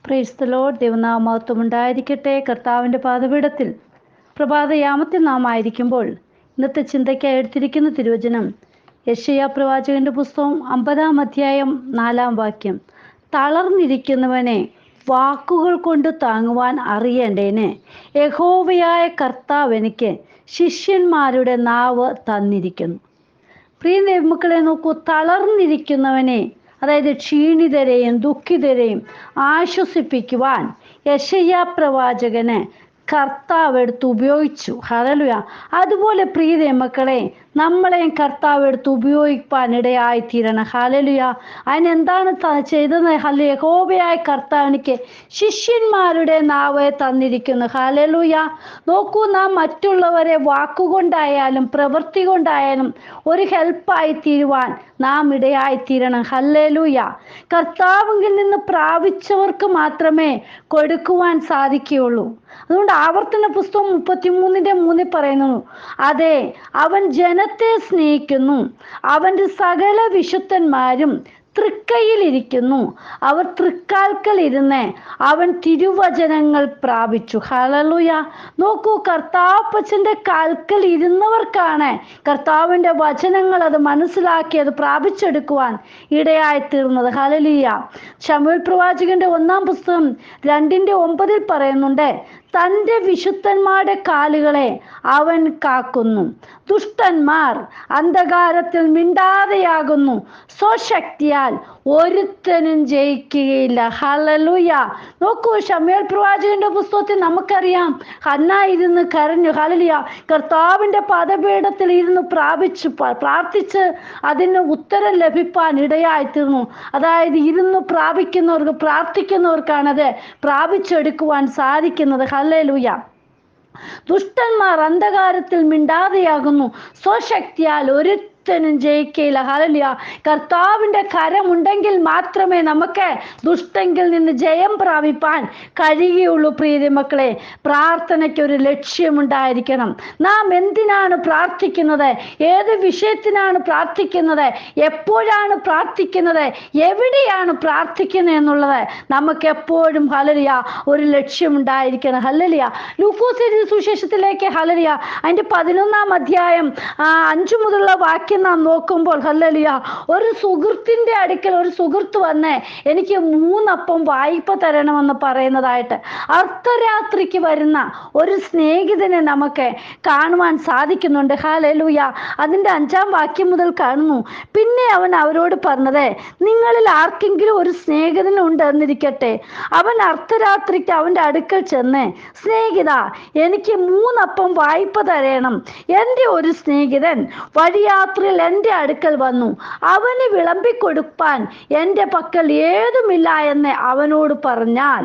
Praise the Lord. ദൈവനാമമഹത്വം ഉണ്ടായിരിക്കട്ടെ. കർത്താവിൻ്റെ പാദപീഠത്തിൽ പ്രഭാതയാമത്തിൽ നാം ആയിരിക്കുമ്പോൾ ഇന്നത്തെ ചിന്തയ്ക്കായി എടുത്തിരിക്കുന്ന തിരുവചനം യെശയ്യാ പ്രവാചകന്റെ പുസ്തകം 50-ാം അധ്യായം 4-ാം വാക്യം. തളർന്നിരിക്കുന്നവനെ വാക്കുകൾ കൊണ്ട് താങ്ങുവാൻ അറിയേണ്ടേന് യഹോവയായ കർത്താവ് എനിക്ക് ശിഷ്യന്മാരുടെ നാവ് തന്നിരിക്കുന്നു. പ്രിയ ദൈവമക്കളെ നോക്കൂ, തളർന്നിരിക്കുന്നവനെ, അതായത് ക്ഷീണിതരെയും ദുഃഖിതരെയും ആശ്വസിപ്പിക്കുവാൻ യെശയ്യാ പ്രവാചകന് കർത്താവ് എടുത്ത് ഉപയോഗിച്ചു. ഹല്ലേലൂയ. അതുപോലെ പ്രിയ ദൈവമക്കളെ, നമ്മളെയും കർത്താവ് എടുത്ത് ഉപയോഗിക്കാൻ ഇടയായി തീരണം. ഹല്ലേലൂയ. അതിനെന്താണ് ചെയ്തത്? യഹോവയായ കർത്താവിനിക്ക് ശിഷ്യന്മാരുടെ നാവ് തന്നിരിക്കുന്നു. ഹല്ലേലൂയ. നോക്കൂ, നാം മറ്റുള്ളവരെ വാക്കുകൊണ്ടായാലും പ്രവൃത്തി കൊണ്ടായാലും ഒരു ഹെൽപ്പായി തീരുവാൻ നാം ഇടയായി തീരണം. ഹല്ലേലൂയ. കർത്താവിൽ നിന്ന് പ്രാപിച്ചവർക്ക് മാത്രമേ കൊടുക്കുവാൻ സാധിക്കുകയുള്ളൂ. അതുകൊണ്ട് ആവർത്തന പുസ്തകം 33:3 പറയുന്നു, അതെ, അവൻ ജനത്തെ സ്നേഹിക്കുന്നു, അവൻ്റെ സകല വിശുദ്ധന്മാരും തൃക്കൈയിലിരിക്കുന്നു, അവർ തൃക്കാൽക്കൽ ഇരുന്ന് അവൻ തിരുവചനങ്ങൾ പ്രാപിച്ചു. ഹല്ലേലൂയ. നോക്കൂ, കർത്താപ്പച്ചൻ്റെ കാൽക്കൽ ഇരുന്നവർക്കാണ് കർത്താവിൻ്റെ വചനങ്ങൾ അത് മനസ്സിലാക്കി അത് പ്രാപിച്ചെടുക്കുവാൻ ഇടയായി തീർന്നത്. ഹല്ലേലൂയ. ശമൂവേൽ പ്രവാചകന്റെ 1-ാം പുസ്തകം 2:9 പറയുന്നുണ്ട്, തൻ്റെ വിശുദ്ധന്മാരുടെ കാലുകളെ അവൻ കാക്കുന്നു, ദുഷ്ടന്മാർ അന്ധകാരത്തിൽ മിണ്ടാതെയാകുന്നു, സ്വശക്തിയാൽ ഒരുത്തനും ജയിക്കുകയില്ല. ഹല്ലേലൂയ. നോക്കൂ, ശമൂവേൽ പ്രവാചകന്റെ പുസ്തകത്തിൽ നമുക്കറിയാം, ഹന്ന ഇരുന്ന് കരഞ്ഞു. ഹല്ലേലൂയ. കർത്താവിൻ്റെ പദപീഠത്തിൽ ഇരുന്ന് പ്രാർത്ഥിച്ച് അതിന് ഉത്തരം ലഭിപ്പാൻ ഇടയായി തീർന്നു. അതായത് ഇരുന്ന് പ്രാപിക്കുന്നവർക്ക്, പ്രാർത്ഥിക്കുന്നവർക്കാണത് പ്രാപിച്ചെടുക്കുവാൻ സാധിക്കുന്നത്. ഹല്ലേലൂയ. ദുഷ്ടന്മാർ അന്ധകാരത്തിൽ മിണ്ടാതെയാകുന്നു, സ്വശക്തിയാൽ ഒരുത്തനും ജയിക്കയില്ല. ഹല്ലേലൂയ. കർത്താവിൻ്റെ കരമുണ്ടെങ്കിൽ മാത്രമേ നമുക്ക് ദുഷ്ടങ്കിൽ നിന്ന് ജയം പ്രാപിപ്പാൻ കഴിയുകയുള്ളൂ. പ്രിയ മക്കളെ, പ്രാർത്ഥനയ്ക്ക് ഒരു ലക്ഷ്യമുണ്ടായിരിക്കണം. നാം എന്തിനാണ് പ്രാർത്ഥിക്കുന്നത്? ഏത് വിഷയത്തിനാണ് പ്രാർത്ഥിക്കുന്നത്? എപ്പോഴാണ് പ്രാർത്ഥിക്കുന്നത്? എവിടെയാണ് പ്രാർത്ഥിക്കുന്നത് എന്നുള്ളത് നമുക്ക് എപ്പോഴും ഹല്ലേലൂയ ഒരു ലക്ഷ്യമുണ്ടായിരിക്കണം. ഹല്ലേലൂയ. ലൂക്കോസ് എഴുതിയ സുവിശേഷത്തിലേക്ക് ഹല്ലേലൂയ അതിൻ്റെ 11-ാം അധ്യായം 5 മുതലുള്ള വാക്യം നാം നോക്കുമ്പോൾ ഹല്ലേലൂയ, ഒരു സുഹൃത്തിൻ്റെ അടുക്കൽ ഒരു സുഹൃത്ത് വന്ന് എനിക്ക് 3 അപ്പം വായ്പ തരണമെന്ന് പറയുന്നതായിട്ട് അർദ്ധരാത്രിക്ക് വരുന്ന ഒരു സ്നേഹിതനെ നമുക്ക് കാണുവാൻ സാധിക്കുന്നുണ്ട്. ഹല്ലേലൂയ. അതിൻ്റെ 5-ാം വാക്യം മുതൽ കാണുന്നു, പിന്നെ അവൻ അവരോട് പറഞ്ഞത്, നിങ്ങളിൽ ആർക്കെങ്കിലും ഒരു സ്നേഹിതൻ ഉണ്ടെന്നിരിക്കട്ടെ, അവൻ അർദ്ധരാത്രിക്ക് അവൻ്റെ അടുക്കൽ ചെന്ന്, സ്നേഹിത, എനിക്ക് 3 അപ്പം വായ്പ തരണം. എൻ്റെ ഒരു സ്നേഹിതൻ വഴിയാത്രയിൽ എൻ്റെ അടുക്കൽ വന്നു, അവന് വിളമ്പിക്കൊടുപ്പാൻ എൻ്റെ പക്കൽ ഏതുമില്ല എന്ന് അവനോട് പറഞ്ഞാൽ,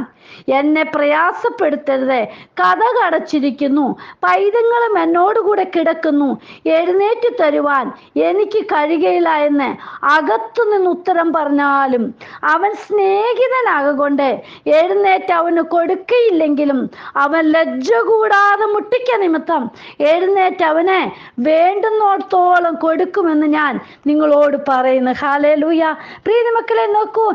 എന്നെ പ്രയാസപ്പെടുത്തരുത്, കതകടച്ചിരിക്കുന്നു, പൈതങ്ങളും എന്നോടുകൂടെ കിടക്കുന്നു, എഴുന്നേറ്റ് തരുവാൻ എനിക്ക് കഴിയുകയില്ല എന്ന് അകത്തുനിന്ന് ഉത്തരം പറഞ്ഞാലും അവൻ സ്നേഹിതനാകൊണ്ട് എഴുന്നേറ്റ് അവന് കൊടുക്കയില്ലെങ്കിലും അവൻ ലജ്ജ കൂടാതെ മുട്ടിക്ക നിമിത്തം എഴുന്നേറ്റ് അവനെ വേണ്ടുന്നിടത്തോളം കൊടുക്കുമെന്ന് ഞാൻ നിങ്ങളോട് പറയുന്നു. ഹല്ലേലൂയ. പ്രിയ മക്കളെ നോക്കൂ,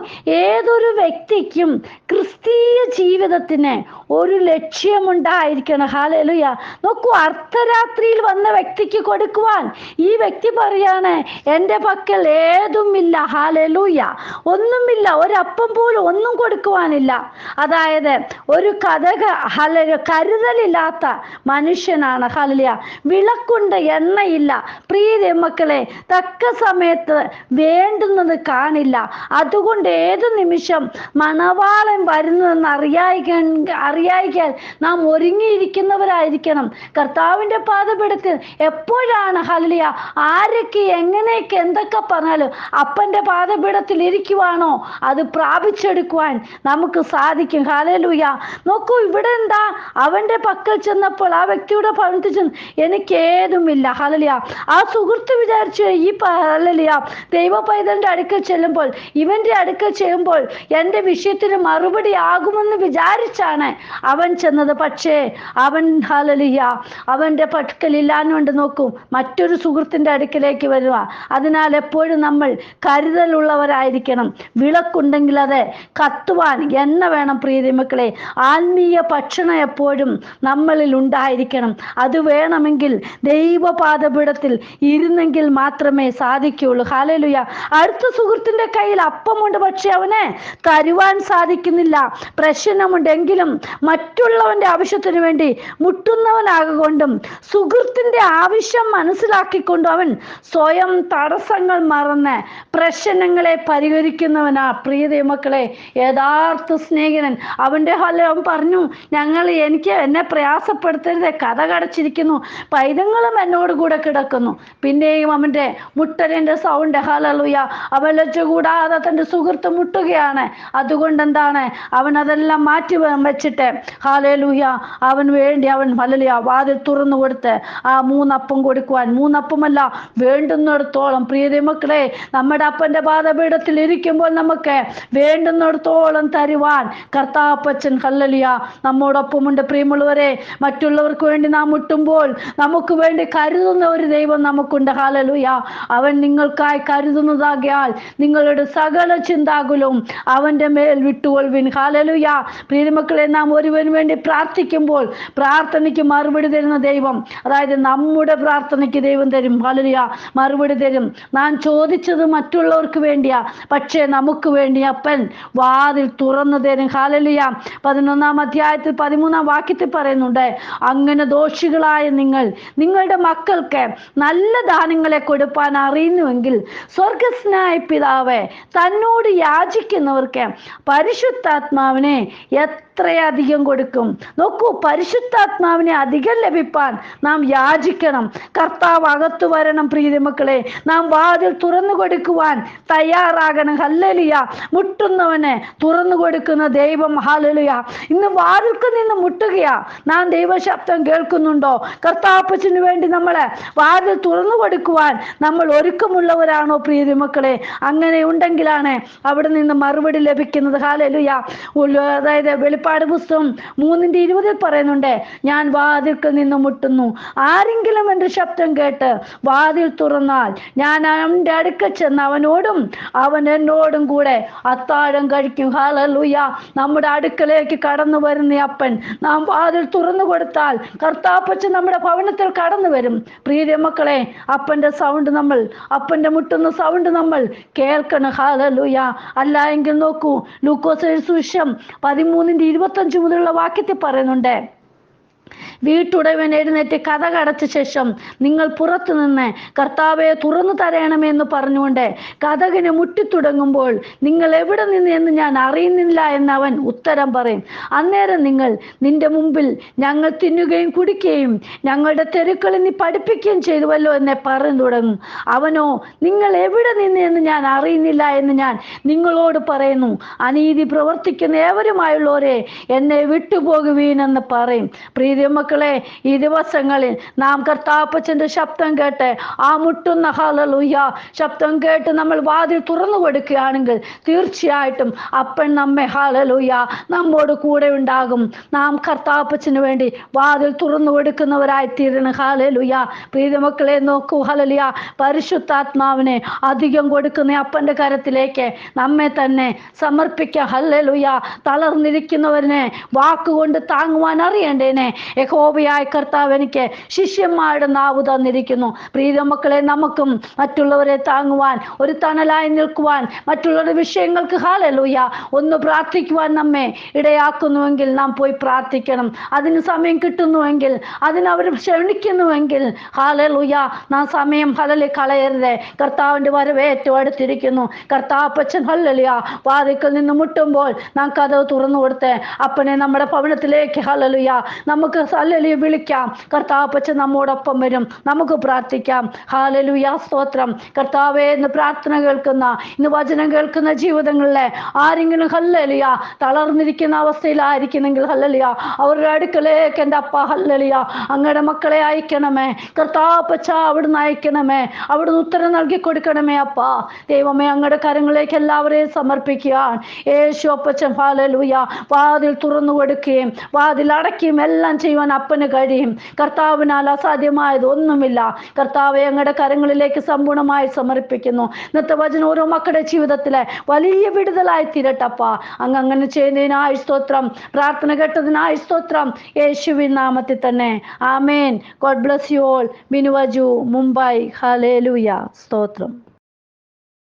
ഏതൊരു വ്യക്തിക്കും ക്രിസ്തീയ ജീവിതത്തിന് ഒരു ലക്ഷ്യമുണ്ടായിരിക്കണം. ഹല്ലേലൂയ. നോക്കൂ, അർദ്ധരാത്രിയിൽ വന്ന വ്യക്തിക്ക് കൊടുക്കുവാൻ ഈ വ്യക്തി പറയാണ്, എൻ്റെ പക്കൽ ഏതുമില്ല. ഹല്ലേലൂയ. ഒന്നുമില്ല, ഒരപ്പം പോലും ഒന്നും കൊടുക്കുവാനില്ല. അതായത് ഒരു കരുതലില്ലാത്ത മനുഷ്യനാണ്. ഹല്ലേലൂയ. വിളക്കുണ്ട്, എണ്ണയില്ല. പ്രിയ മക്കളെ, തക്ക സമയത്ത് വേണ്ടുന്നത് കാണില്ല. അതുകൊണ്ട് ഏതു നിമിഷം മണവാളൻ വരുന്നതെന്ന് അറിയായിക്കാൻ നാം ഒരുങ്ങിയിരിക്കുന്നവരായിരിക്കണം. കർത്താവിൻ്റെ പാദപീഠത്തിൽ എപ്പോഴാണ് ഹല്ലേലൂയ ആരൊക്കെ എങ്ങനെയൊക്കെ എന്തൊക്കെ പറഞ്ഞാലും അപ്പൻ്റെ പാദപീഠത്തിൽ ഇരിക്കുവാണോ അത് പ്രാപിച്ചെടുക്കുവാൻ നമുക്ക് സാധിക്കും. ഹല്ലേലൂയ. നോക്കൂ, ഇവിടെ എന്താ, അവൻ്റെ പക്കൽ ചെന്നപ്പോൾ ആ വ്യക്തിയുടെ ഭവനത്തിൽ ചെന്ന് എനിക്ക് ഏതുമില്ല. ഹല്ലേലൂയ. ആ സുഹൃത്ത് വിചാരിച്ചു, ഈ ഹല്ലേലൂയ ദൈവ പൈതലിൻ്റെ അടുക്കൽ ചെല്ലുമ്പോൾ, ഇവൻ്റെ അടുക്കൽ ചെയ്യുമ്പോൾ എൻ്റെ വിഷയത്തിന് മറുപടി ആകുമെന്ന് വിചാരിച്ചാണ് അവൻ ചെന്നത്. പക്ഷേ അവൻ ഹല്ലേലൂയ അവൻ്റെ പക്കലില്ലാഞ്ഞുകൊണ്ട് നോക്കൂ മറ്റൊരു സുഹൃത്തിൻ്റെ അടുക്കിലേക്ക് വരിക. അതിനാൽ എപ്പോഴും നമ്മൾ കരുതലുള്ളവരായിരിക്കണം. വിളക്കുണ്ടെങ്കിൽ അത് കത്തുവാൻ എണ്ണ വേണം. പ്രിയമക്കളെ, ആത്മീയ ഭക്ഷണം എപ്പോഴും നമ്മളിൽ ഉണ്ടായിരിക്കണം. അത് വേണമെങ്കിൽ ദൈവപാദപീഠത്തിൽ ഇരുന്നെങ്കിൽ മാത്രമേ സാധിക്കുകയുള്ളൂ. ഹല്ലേലൂയ. അടുത്ത സുഹൃത്തിൻ്റെ കയ്യിൽ അപ്പമുണ്ട്, പക്ഷെ അവനെ തരുവാൻ സാധിക്കുന്നില്ല. പ്രശ്നമുണ്ടെങ്കിലും മറ്റുള്ളവൻ്റെ ആവശ്യത്തിന് വേണ്ടി മുട്ടുന്നവനാകൊണ്ടും സുഹൃത്തിൻ്റെ ആവശ്യം മനസ്സിലാക്കിക്കൊണ്ടും അവൻ സ്വയം തടസ്സങ്ങൾ മറന്ന് പ്രശ്നങ്ങളെ പരിഹരിക്കുന്നവനാ. പ്രിയ ദൈവമക്കളെ, യഥാർത്ഥ സ്നേഹിതൻ അവൻ്റെ അവൻ പറഞ്ഞു, എനിക്ക് എന്നെ പ്രയാസപ്പെടുത്തരുത്, കഥ കടച്ചിരിക്കുന്നു, പൈതങ്ങളും എന്നോട് കൂടെ കിടക്കുന്നു. പിന്നെയും അവൻ്റെ മുട്ടലിൻ്റെ സൗണ്ട്. ഹല്ലേലൂയ. അവൻ ലജ്ജ കൂടാതെ തൻ്റെ സുഹൃത്ത് മുട്ടുകയാണ്. അതുകൊണ്ട് എന്താണ്, അവൻ അതെല്ലാം മാറ്റി വെച്ചിട്ട് ഹല്ലേലൂയ അവൻ ഹല്ലേലൂയ വാതിൽ തുറന്നു കൊടുത്ത് ആ 3 അപ്പം കൊടുക്കുവാൻ, 3 അപ്പമല്ല വേണ്ടുന്നിടത്തോളം. പ്രിയ മക്കളെ, നമ്മുടെ അപ്പൻ്റെ പാദപീഠത്തിൽ ഇരിക്കുമ്പോൾ നമുക്ക് വേണ്ടുന്നിടത്തോളം തരുവാൻ കർത്താപ്പച്ചൻ ഹല്ലേലൂയ നമ്മോടൊപ്പമുണ്ട്. പ്രിയമുള്ളവരെ, മറ്റുള്ളവർക്ക് വേണ്ടി നാം മുട്ടുമ്പോൾ നമുക്ക് വേണ്ടി കരുതുന്ന ഒരു ദൈവം നമുക്കുണ്ട്. ഹല്ലേലൂയ. അവൻ നിങ്ങൾക്കായി കരുതുന്നതാകിയാൽ നിങ്ങളുടെ സകല ചിന്താകുലവും അവൻ്റെ മേൽ വിട്ടുകൊള്ളുവിൻ. ഹല്ലേലൂയ. പ്രിയമക്കളെ, നാം ഒരുവന് വേണ്ടി പ്രാർത്ഥിക്കുമ്പോൾ പ്രാർത്ഥനയ്ക്ക് മറുപടി തരുന്ന ദൈവം, അതായത് നമ്മുടെ പ്രാർത്ഥനയ്ക്ക് ദൈവം തരും. ഹല്ലേലൂയ, മറുപടി തരും. നാം ചോദിച്ചത് മറ്റുള്ളവർക്ക് വേണ്ടിയാ, പക്ഷേ നമുക്ക് വേണ്ടി അപ്പൻ വാതിൽ തുറന്നു തരും. ഹല്ലേലൂയ. 11-ാം അധ്യായത്തിൽ 13-ാം വാക്യത്തിൽ പറയുന്നുണ്ട്, അങ്ങനെ ദോഷികളായ നിങ്ങളുടെ മക്കൾക്ക് നല്ല ദാനങ്ങളെ കൊടുപ്പാൻ അറിയുന്നുവെങ്കിൽ സ്വർഗസ്നായ പിതാവേ തന്നോട് യാചിക്കുന്നവർക്ക് പരിശുദ്ധാത്മാവിനെ എത്രയധികം കൊടുക്കും. നോക്കൂ, പരിശുദ്ധാത്മാവിനെ അധികം ലഭിപ്പാൻ നാം യാചിക്കണം. കർത്താവ് അകത്തു വരണം. പ്രിയമക്കളെ, നാം വാതിൽ തുറന്നു കൊടുക്കുവാൻ തയ്യാറാകണം. ഹല്ലേലൂയ. മുട്ടുന്നവനെ തുറന്നു കൊടുക്കുന്ന ദൈവം. ഹല്ലേലൂയ. ഇന്ന് വാതിൽക്ക് നിന്ന് മുട്ടുകയാ. നാം ദൈവശബ്ദം കേൾക്കുന്നുണ്ടോ? കർത്താപ്പച്ചന് വേണ്ടി നമ്മളെ വാതിൽ തുറന്നു കൊടുക്കുവാൻ നമ്മൾ ഒരുക്കമുള്ളവരാണോ? പ്രിയമക്കളെ, അങ്ങനെ ഉണ്ടെങ്കിലാണ് അവിടെ നിന്ന് മറുപടി ലഭിക്കുന്നത്. ഹല്ലേലൂയ. അതായത് വെളിപ്പാട് പുസ്തകം 3:20 പറയുന്നുണ്ട്, ഞാൻ വാതിൽക്ക് നിന്ന് മുട്ടുന്നു, ആരെങ്കിലും എൻ്റെ ശബ്ദം കേട്ട് വാതിൽ തുറന്നാൽ ഞാൻ അവൻ്റെ അടുക്കൽ ചെന്ന് അവനോടും അവൻ എന്നോടും കൂടെ അത്താഴം കഴിക്കും. ഹല്ലേലൂയ. നമ്മുടെ അടുക്കലേക്ക് കടന്നു വരുന്ന അപ്പൻ നാം വാതിൽ തുറന്നു കൊടുത്താൽ കർത്താപ്പച്ചൻ നമ്മുടെ ഭവനത്തിൽ കടന്നു വരും. പ്രിയ മക്കളെ, അപ്പൻ്റെ മുട്ടുന്ന സൗണ്ട് നമ്മൾ കേൾക്കണം. ഹല്ലേലൂയ. അല്ല എങ്കിൽ നോക്കൂ, ലൂക്കോസ് സുവിശേഷം 13:25 മുതലുള്ള വാക്യത്തിൽ പറയുന്നുണ്ട്, വീട്ടുടവൻ എഴുന്നേറ്റ് കഥ കടച്ച ശേഷം നിങ്ങൾ പുറത്തു നിന്ന് കർത്താവെ തുറന്നു തരണമെന്ന് പറഞ്ഞുകൊണ്ട് കഥകിന് മുട്ടിത്തുടങ്ങുമ്പോൾ നിങ്ങൾ എവിടെ നിന്ന് എന്ന് ഞാൻ അറിയുന്നില്ല എന്ന് അവൻ ഉത്തരം പറയും. അന്നേരം നിന്റെ മുമ്പിൽ ഞങ്ങൾ തിന്നുകയും കുടിക്കുകയും ഞങ്ങളുടെ തെരുക്കളിൽ നീ പഠിപ്പിക്കുകയും ചെയ്തുവല്ലോ എന്നെ പറഞ്ഞു തുടങ്ങും. അവനോ, നിങ്ങൾ എവിടെ നിന്ന് എന്ന് ഞാൻ അറിയുന്നില്ല എന്ന് ഞാൻ നിങ്ങളോട് പറയുന്നു, അനീതി പ്രവർത്തിക്കുന്ന ഏവരുമായുള്ളവരെ എന്നെ വിട്ടുപോകുവീനെന്ന് പറയും. പ്രിയ മക്കളെ, ഈ ദിവസങ്ങളിൽ നാം കർത്താപ്പച്ചന്റെ ശബ്ദം കേട്ട് ആ മുട്ടുന്ന ഹല്ലേലൂയ ശബ്ദം കേട്ട് നമ്മൾ വാതിൽ തുറന്നു കൊടുക്കുകയാണെങ്കിൽ തീർച്ചയായിട്ടും അപ്പൻ നമ്മെ ഹല്ലേലൂയ നമ്മോട് കൂടെ ഉണ്ടാകും. നാം കർത്താപ്പച്ചന് വേണ്ടി വാതിൽ തുറന്നു കൊടുക്കുന്നവരായി തീരണം. ഹല്ലേലൂയ. പ്രിയ മക്കളെ, നോക്കൂ, ഹല്ലേലൂയ, പരിശുദ്ധാത്മാവിനെ അധികം കൊടുക്കുന്ന അപ്പന്റെ കരത്തിലേക്ക് നമ്മെ തന്നെ സമർപ്പിക്കുക. ഹല്ലേലൂയ. തളർന്നിരിക്കുന്നവരെ വാക്കുകൊണ്ട് താങ്ങുവാൻ അറിയേണ്ടേനെ. യഹോവയായ കർത്താവ് എനിക്ക് ശിഷ്യന്മാരുടെ നാവ് തന്നിരിക്കുന്നു. പ്രിയ മക്കളെ, നമുക്കും മറ്റുള്ളവരെ താങ്ങുവാൻ, ഒരു തണലായി നിൽക്കുവാൻ, മറ്റുള്ളവരുടെ വിഷയങ്ങൾക്ക് ഹല്ലേലൂയ ഒന്ന് പ്രാർത്ഥിക്കുവാൻ നമ്മെ ഇടയാക്കുന്നുവെങ്കിൽ നാം പോയി പ്രാർത്ഥിക്കണം. അതിന് സമയം കിട്ടുന്നുവെങ്കിൽ, അതിനവർ ക്ഷണിക്കുന്നുവെങ്കിൽ ഹല്ലേലൂയ നാം സമയം കളയരുത്. കർത്താവിൻ്റെ വരവ് ഏറ്റവും അടുത്തിരിക്കുന്നു. കർത്താപ്പച്ചൻ ഹല്ലേലൂയ വാതിൽക്കൽ നിന്ന് മുട്ടുമ്പോൾ നാം കഥ തുറന്നു കൊടുത്ത് അപ്പനെ നമ്മുടെ ഭവനത്തിലേക്ക് ഹല്ലേലൂയ നമുക്ക് ഹല്ലേലൂയ വിളിക്കാം. കർത്താപ്പച്ച നമ്മോടൊപ്പം വരും. നമുക്ക് പ്രാർത്ഥിക്കാം. ഹല്ലേലൂയ സ്തോത്രം. കർത്താവേ, ഇന്ന് പ്രാർത്ഥന കേൾക്കുന്ന, ഇന്ന് വചനം കേൾക്കുന്ന ജീവിതങ്ങളിലെ ആരെങ്കിലും ഹല്ലേലൂയ തളർന്നിരിക്കുന്ന അവസ്ഥയിലായിരിക്കുന്നെങ്കിൽ ഹല്ലേലൂയ അവരുടെ അടുക്കലേക്ക് എൻ്റെ അപ്പ ഹല്ലേലൂയ അങ്ങയുടെ മക്കളെ അയക്കണമേ. കർത്താപ്പച്ച അവിടുന്ന് അയക്കണമേ. അവിടുന്ന് ഉത്തരം നൽകി കൊടുക്കണമേ അപ്പ. ദൈവമേ, അങ്ങയുടെ കരങ്ങളിലേക്ക് എല്ലാവരെയും സമർപ്പിക്കുകയാണ്. യേശു അപ്പച്ചൻ ഹല്ലേലൂയ വാതിൽ തുറന്നു കൊടുക്കുകയും വാതിൽ അടയ്ക്കുകയും എല്ലാം ചെയ്യുവാൻ അപ്പന് കഴിയും. കർത്താവിനാൽ അസാധ്യമായത് ഒന്നുമില്ല. കർത്താവെ, അങ്ങയുടെ കരങ്ങളിലേക്ക് സമ്പൂർണ്ണമായി സമർപ്പിക്കുന്നു. ഇന്നത്തെ വചനം ഓരോ മക്കളുടെ ജീവിതത്തിലെ വലിയ വിടുതലായി തീരട്ടപ്പ. അങ്ങ് അങ്ങനെ ചെയ്യുന്നതിനായി സ്തോത്രം. പ്രാർത്ഥന കേട്ടതിനായി സ്തോത്രം. യേശുവിൻ നാമത്തിൽ തന്നെ ആമേൻ. God bless you all. മിനുവജു, മുംബൈ. ഹല്ലേലൂയ സ്തോത്രം.